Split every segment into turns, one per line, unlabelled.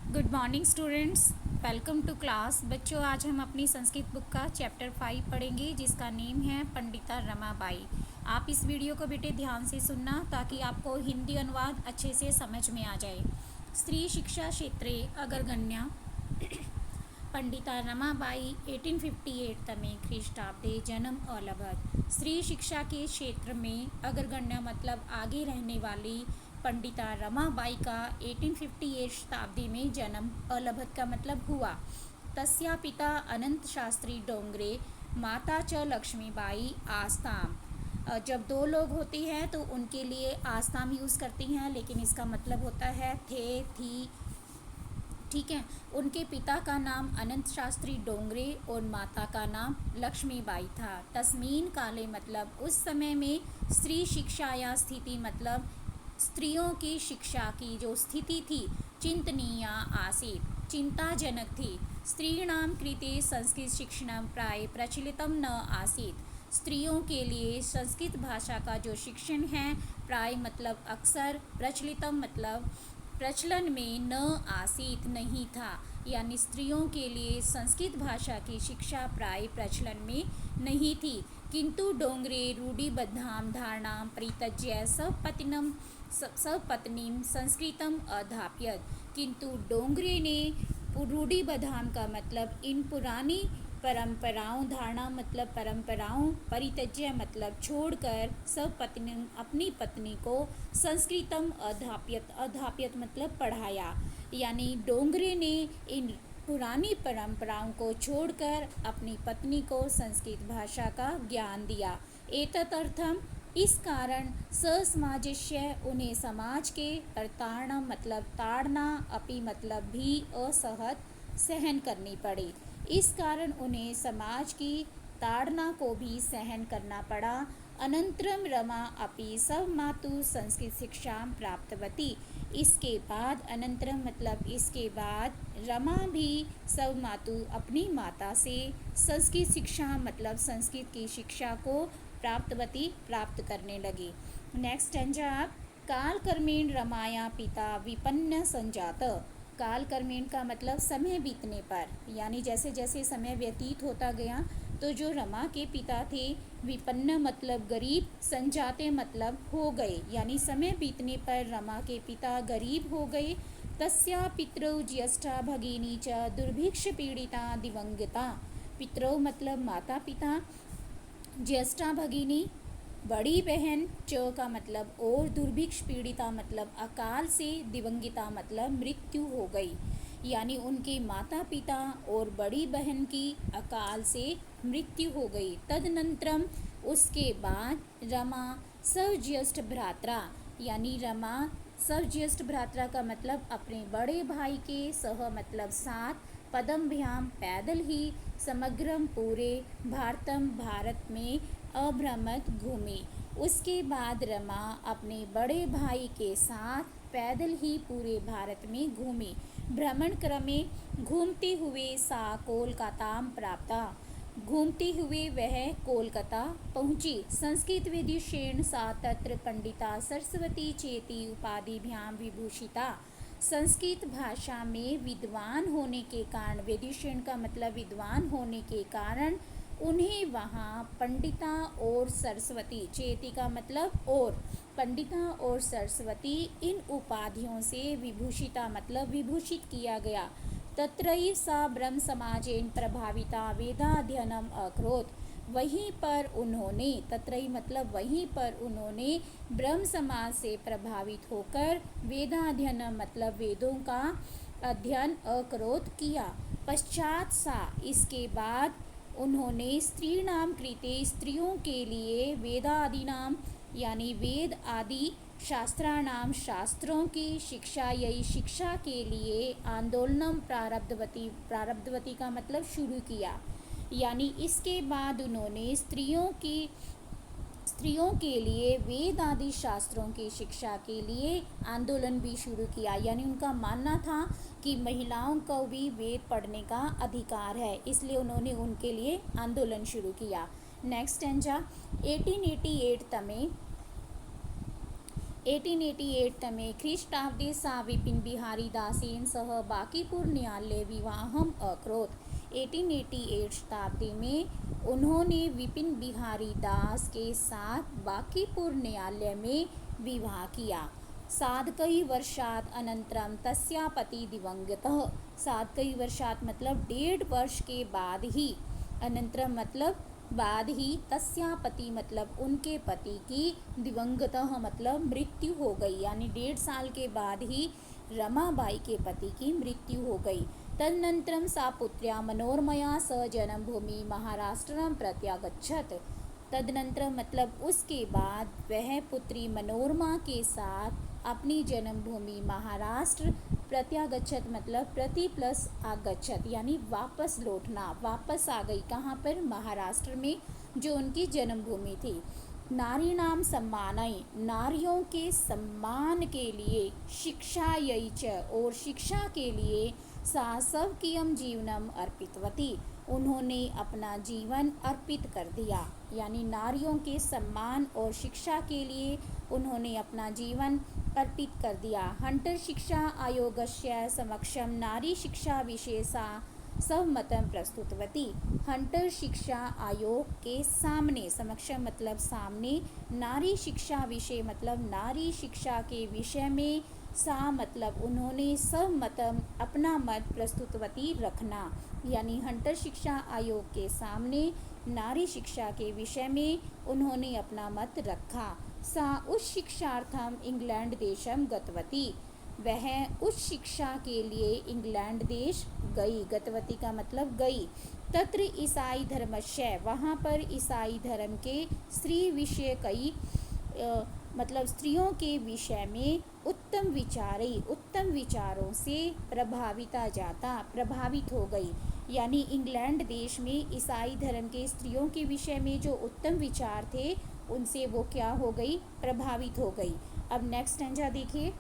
Good morning students. Welcome to class. बच्चों, आज हम अपनी संस्कृत बुक का चैप्टर 5 पढ़ेंगे जिसका नेम है पंडिता रमाबाई। आप इस वीडियो को बेटे ध्यान से सुनना ताकि आपको हिंदी अनुवाद अच्छे से समझ में आ जाए। स्त्री शिक्षा क्षेत्रे अग्रगण्या पंडिता रमाबाई 1858 तमे ख्रीष्टाब्दे जन्म अलभत। स्त्री शिक्षा के क्षेत्र में अग्रगण्य मतलब आगे रहने वाली पंडिता रमाबाई का 1858 शताब्दी में जन्म अलभत का मतलब हुआ। तस्या पिता अनंत शास्त्री डोंगरे, माता च लक्ष्मीबाई आस्ताम। जब दो लोग होती हैं तो उनके लिए आस्ताम यूज़ करती हैं, लेकिन इसका मतलब होता है थे, थी। ठीक है। उनके पिता का नाम अनंत शास्त्री डोंगरे और माता का नाम लक्ष्मीबाई था। तस्मीन काले मतलब उस समय में स्त्री शिक्षा या स्थिति मतलब स्त्रियों की शिक्षा की जो स्थिति थी चिंतनीय आसीत्, चिंताजनक थी। स्त्रीणाम कृते संस्कृत शिक्षणम प्राय प्रचलितम न आसीत्। स्त्रियों के लिए संस्कृत भाषा का जो शिक्षण है प्राय मतलब अक्सर, प्रचलितम मतलब प्रचलन में, न आसीत नहीं था। यानी स्त्रियों के लिए संस्कृत भाषा की शिक्षा प्राय प्रचलन में नहीं थी। किंतु डोंगरे रूढ़िबद्धाम धारणाम परित्यज्य सपत्नीम संस्कृतम अध्यापयत। किंतु डोंगरे ने रूढ़िबद्धाम का मतलब इन पुरानी परंपराओं, धारणा मतलब परंपराओं, परित्यज्य मतलब छोड़कर, सपत्नी अपनी पत्नी को संस्कृतम अध्यापयत, अध्यापयत मतलब पढ़ाया। यानी डोंगरे ने इन पुरानी परंपराओं को छोड़कर अपनी पत्नी को संस्कृत भाषा का ज्ञान दिया। एतदर्थम इस कारण ससमाजस्य उन्हें समाज के, और ताड़ना मतलब ताड़ना, अपि मतलब भी, असहत सहन करनी पड़ी। इस कारण उन्हें समाज की ताड़ना को भी सहन करना पड़ा। अनंतरम रमा अपि सब मातु संस्कृत शिक्षा प्राप्तवती। इसके बाद, अनंतरम मतलब इसके बाद, रमा भी सब मातु अपनी माता से संस्कृत शिक्षा मतलब संस्कृत की शिक्षा को प्राप्तवती प्राप्त करने लगी। नेक्स्ट आप काल कर्मेण रमाया पिता विपन्न संजात। काल कर्मेण का मतलब समय बीतने पर, यानी जैसे जैसे समय व्यतीत होता गया तो जो रमा के पिता थे, विपन्न मतलब गरीब, संजाते मतलब हो गए, यानी समय बीतने पर रमा के पिता गरीब हो गए। तस्या पितरौ ज्येष्ठा भगिनी च दुर्भिक्ष पीड़िता दिवंगता। पितरौ मतलब माता पिता, ज्येष्ठा भगिनी बड़ी बहन, च का मतलब और, दुर्भिक्ष पीड़िता मतलब अकाल से, दिवंगिता मतलब मृत्यु हो गई। यानी उनके माता पिता और बड़ी बहन की अकाल से मृत्यु हो गई। तदनंतरम उसके बाद रमा सवज्येष्ठ भ्रात्रा, यानी रमा सवज्येष्ठ भ्रात्रा का मतलब अपने बड़े भाई के, सह मतलब साथ, पदम्भ्याम पैदल ही, समग्रम पूरे, भारतम भारत में, अभ्रमत घूमी। उसके बाद रमा अपने बड़े भाई के साथ पैदल ही पूरे भारत में घूमी। भ्रमण क्रमे घूमते हुए सा कोलकाताम प्राप्ता। घूमते हुए वह कोलकाता पहुंची। संस्कृत विदुषेण सा तत्र पंडिता सरस्वती चेती उपाधिभ्याम विभूषिता। संस्कृत भाषा में विद्वान होने के कारण, विदुषेण का मतलब विद्वान होने के कारण, उन्हें वहाँ पंडिता और सरस्वती, चेती का मतलब और, पंडिता और सरस्वती इन उपाधियों से विभूषिता मतलब विभूषित किया गया। तत्रैव सा ब्रह्म समाजेन प्रभाविता वेदाध्ययनम अकरोत्। वहीं पर उन्होंने, तत्रई मतलब वहीं पर उन्होंने ब्रह्म समाज से प्रभावित होकर वेदाध्ययन मतलब वेदों का अध्ययन अकरोत् किया। पश्चात सा इसके बाद उन्होंने स्त्रीणाम कृते स्त्रियों के लिए वेदादि नाम यानी वेद आदि शास्त्राणाम शास्त्रों की शिक्षा, यही शिक्षा के लिए आंदोलनम प्रारब्धवती, प्रारब्धवती का मतलब शुरू किया। यानी इसके बाद उन्होंने स्त्रियों के लिए वेद आदि शास्त्रों की शिक्षा के लिए आंदोलन भी शुरू किया। यानी उनका मानना था कि महिलाओं को भी वेद पढ़ने का अधिकार है, इसलिए उन्होंने उनके लिए आंदोलन शुरू किया। नेक्स्ट 1888 तमें 1888 तमे ख्रीष्टाब्दे सा विपिन बिहारी दासेन सह बांकीपुर न्यायालय विवाहम अकरोत्। 1888 शताब्दी में उन्होंने विपिन बिहारी दास के साथ बांकीपुर न्यायालय में विवाह किया। साधकई वर्षात् अनंतरम तस्या पति दिवंगतः। साधकई वर्षात् मतलब 1.5 वर्ष के बाद ही, अनंतरम मतलब बाद ही, तस्या पति मतलब उनके पति की, दिवंगतः मतलब मृत्यु हो गई, यानी 1.5 साल के बाद ही रमाबाई के पति की मृत्यु हो गई। तदनंतरम सा पुत्र्या मनोरमया स जन्मभूमि महाराष्ट्रम प्रत्यागच्छत। तदनंतर मतलब उसके बाद वह पुत्री मनोरमा के साथ अपनी जन्मभूमि महाराष्ट्र प्रत्यागच्छत मतलब प्रति प्लस आगच्छत यानी वापस लौटना, वापस आ गई। कहाँ पर? महाराष्ट्र में, जो उनकी जन्मभूमि थी। नारी नाम सम्मानय, नारियों के सम्मान के लिए, शिक्षायै च, और शिक्षा के लिए, सा स्वकीयम जीवनम अर्पितवती, उन्होंने अपना जीवन अर्पित कर दिया। यानी नारियों के सम्मान और शिक्षा के लिए उन्होंने अपना जीवन अर्पित कर दिया। हंटर शिक्षा आयोगस्य समक्षम नारी शिक्षा विशेषा सहमतम प्रस्तुतवती। हंटर शिक्षा आयोग के सामने, समक्षम मतलब सामने, नारी शिक्षा विषय मतलब नारी शिक्षा के विषय में, सा मतलब उन्होंने, सहमतम अपना मत, प्रस्तुतवती रखना, यानी हंटर शिक्षा आयोग के सामने नारी शिक्षा के विषय में उन्होंने अपना मत रखा। सा उच्च शिक्षार्थम इंग्लैंड देशम गतवती, वह उच्च शिक्षा के लिए इंग्लैंड देश गई। गतवती का मतलब गई। तत्र ईसाई धर्मस्य, वहाँ पर ईसाई धर्म के स्त्री विषय कई मतलब स्त्रियों के विषय में उत्तम विचारे, उत्तम विचारों से प्रभावित हो गई। यानी इंग्लैंड देश में ईसाई धर्म के स्त्रियों के विषय में जो उत्तम विचार थे उनसे वो क्या हो गई? प्रभावित हो गई। अब नेक्स्ट स्टैंजा देखिए।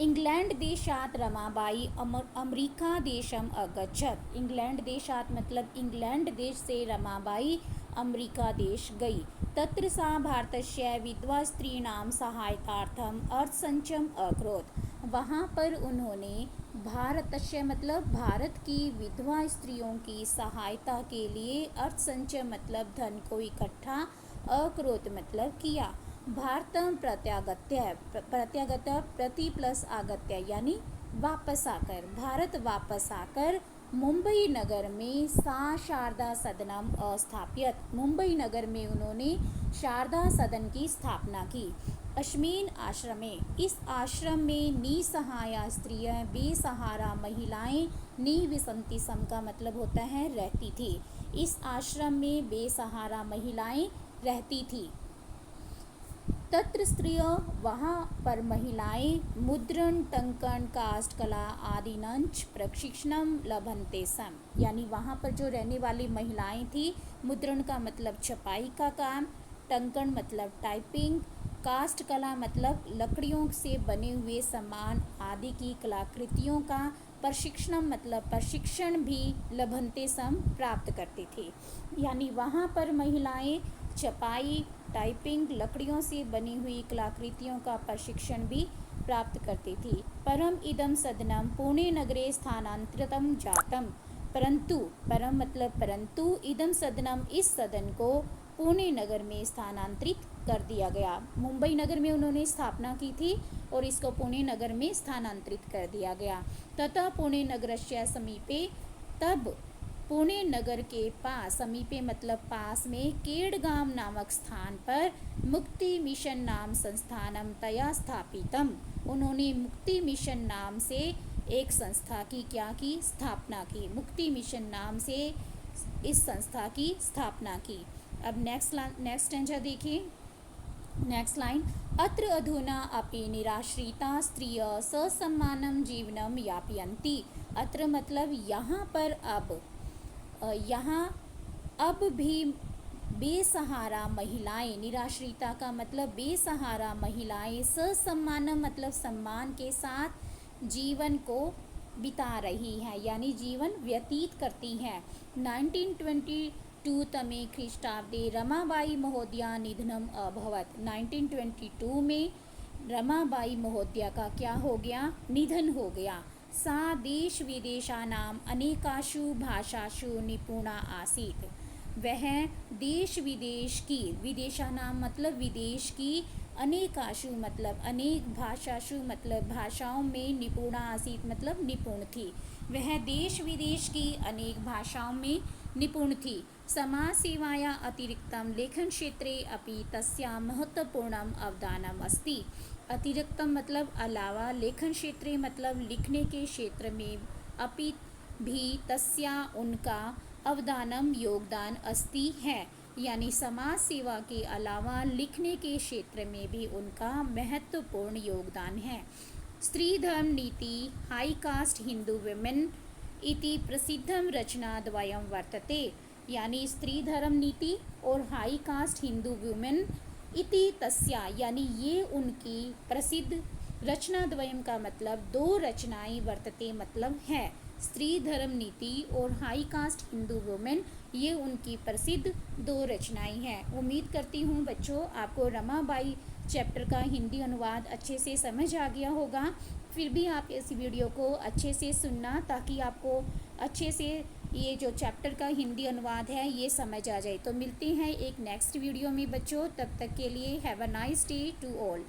इंग्लैंड देशात रमाबाई अमेरिका देशम अगच्छत। इंग्लैंड देशात मतलब इंग्लैंड देश से रमाबाई अमेरिका देश गई। तत्र सा भारतस्य विधवा स्त्रीणाम सहायतार्थम अर्थसंचयम अकरोत्। वहाँ पर उन्होंने भारतस्य मतलब भारत की विधवा स्त्रियों की सहायता के लिए, अर्थसंचय मतलब धन को इकट्ठा, अकरोत् मतलब किया। भारतम प्रत्यागत्य, प्रत्यागत प्रति प्लस आगत्य यानी वापस आकर, भारत वापस आकर, मुंबई नगर में सा शारदा सदनम स्थापित। मुंबई नगर में उन्होंने शारदा सदन की स्थापना की। अश्मीन आश्रमे, इस आश्रम में निसहाया स्त्रियां, बेसहारा महिलाएं, निविसंति सम का मतलब होता है रहती थी। इस आश्रम में बेसहारा महिलाएं रहती थी। तत्र स्त्रियों, वहाँ पर महिलाएं मुद्रण, टंकन, काष्ठकला आदि नंच प्रशिक्षणम लभन्ते सम, यानी वहाँ पर जो रहने वाली महिलाएं थी, मुद्रण का मतलब छपाई का काम, टंकन मतलब टाइपिंग, काष्ठकला मतलब लकड़ियों से बने हुए सामान आदि की कलाकृतियों का, प्रशिक्षण मतलब प्रशिक्षण भी, लभन्ते सम प्राप्त करते थे। यानी वहाँ पर महिलाएं छपाई, टाइपिंग, लकड़ियों से बनी हुई कलाकृतियों का प्रशिक्षण भी प्राप्त करती थी। परम इदम सदनम पुणे नगरे स्थानांतरितम जातम, परंतु, परम मतलब परंतु, इदम सदनम इस सदन को पुणे नगर में स्थानांतरित कर दिया गया। मुंबई नगर में उन्होंने स्थापना की थी और इसको पुणे नगर में स्थानांतरित कर दिया गया। तथा पुणे नगरस्य समीपे, तब पुणे नगर के पास, समीपे मतलब पास में, केडगाम नामक स्थान पर मुक्ति मिशन नाम संस्थानम तया स्थापितम, उन्होंने मुक्ति मिशन नाम से एक संस्था की क्या की? स्थापना की। मुक्ति मिशन नाम से इस संस्था की स्थापना की। अब नेक्स्ट स्टेंजा देखिए। Next line. अत्र अधुना अपि निराश्रिता स्त्रिय ससम्मानम जीवनम यापयन्ति। अत्र मतलब यहाँ पर, अब, यहाँ अब भी बेसहारा महिलाएं, निराश्रिता का मतलब बेसहारा महिलाएं, ससम्मानम मतलब सम्मान के साथ जीवन को बिता रही हैं, यानी जीवन व्यतीत करती हैं। 1920 1922 तमे ख्रीष्टाब्दे रमाबाई महोदया निधनम अभवत्। 1922 में रमाबाई महोदया का क्या हो गया, निधन हो गया। सा देश विदेशानाम अनेकाशु भाषासु निपुणा आसीत्। वह देश विदेश की, विदेशानाम मतलब विदेश की, अनेकाशु मतलब अनेक, भाषासु मतलब भाषाओं में, निपुणा आसीत् मतलब निपुण थी। वह देश विदेश की अनेक भाषाओं में निपुण थी। समाज सेवाया अतिरिक्तं लेखन क्षेत्रे अपि तस्या महत्वपूर्णम् अवदानम् अस्ति। अतिरिक्तम मतलब अलावा, लेखन क्षेत्रे मतलब लिखने के क्षेत्र में, अपि भी, तस्या उनका, अवदानम योगदान अस्ति है, यानी समाज सेवा के अलावा लिखने के क्षेत्र में भी उनका महत्वपूर्ण योगदान है। स्त्री धर्म नीति हाई कास्ट हिंदू विमेन इति प्रसिद्धम रचनाद्वयं वर्तते, यानी स्त्री धर्म नीति और हाई कास्ट हिंदू वुमेन इति तस्या, यानी ये उनकी प्रसिद्ध रचनाद्वयम का मतलब दो रचनाएं, वर्तते मतलब है। स्त्री धर्म नीति और हाई कास्ट हिंदू वुमेन ये उनकी प्रसिद्ध दो रचनाएं हैं। उम्मीद करती हूँ बच्चों आपको रमाबाई चैप्टर का हिंदी अनुवाद अच्छे से समझ आ गया होगा। फिर भी आप इस वीडियो को अच्छे से सुनना ताकि आपको अच्छे से ये जो चैप्टर का हिंदी अनुवाद है ये समझ आ जाए। तो मिलते हैं एक नेक्स्ट वीडियो में बच्चों, तब तक के लिए have a nice day to all.